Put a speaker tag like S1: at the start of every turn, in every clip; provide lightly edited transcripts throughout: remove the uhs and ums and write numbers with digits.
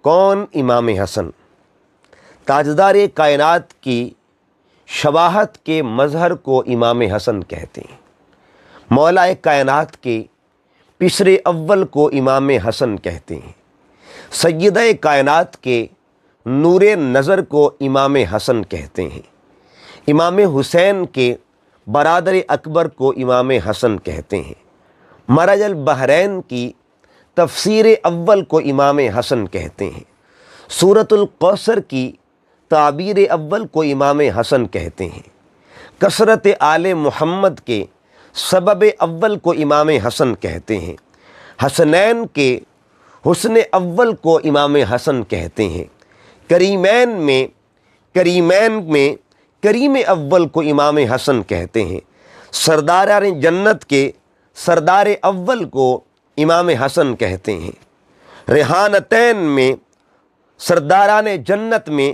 S1: کون امام حسن؟ تاجدار کائنات کی شباہت کے مظہر کو امام حسن کہتے ہیں۔ مولا کائنات کے پسر اول کو امام حسن کہتے ہیں۔ سیدہ کائنات کے نور نظر کو امام حسن کہتے ہیں۔ امام حسین کے برادر اکبر کو امام حسن کہتے ہیں۔ مرج البحرین کی تفسیر اول کو امام حسن کہتے ہیں۔ سورۃ الکوثر کی تعبیر اول کو امام حسن کہتے ہیں۔ کثرت آل محمد کے سبب اول کو امام حسن کہتے ہیں۔ حسنین کے حسن اول کو امام حسن کہتے ہیں۔ کریمین میں کریم اول کو امام حسن کہتے ہیں۔ سرداران جنت کے سردار اول کو امام حسن کہتے ہیں۔ ریحانتین میں سرداران جنت میں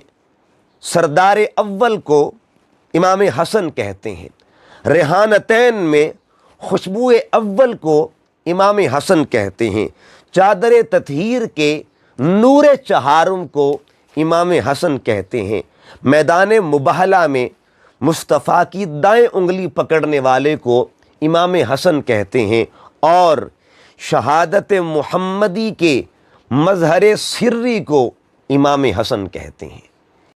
S1: سردار اول کو امام حسن کہتے ہیں۔ ریحانتین میں خوشبو اول کو امام حسن کہتے ہیں۔ چادر تطہیر کے نور چہارم کو امام حسن کہتے ہیں۔ میدان مباہلہ میں مصطفیٰ کی دائیں انگلی پکڑنے والے کو امام حسن کہتے ہیں، اور شہادت محمدی کے مظہر سری کو امام حسن کہتے ہیں۔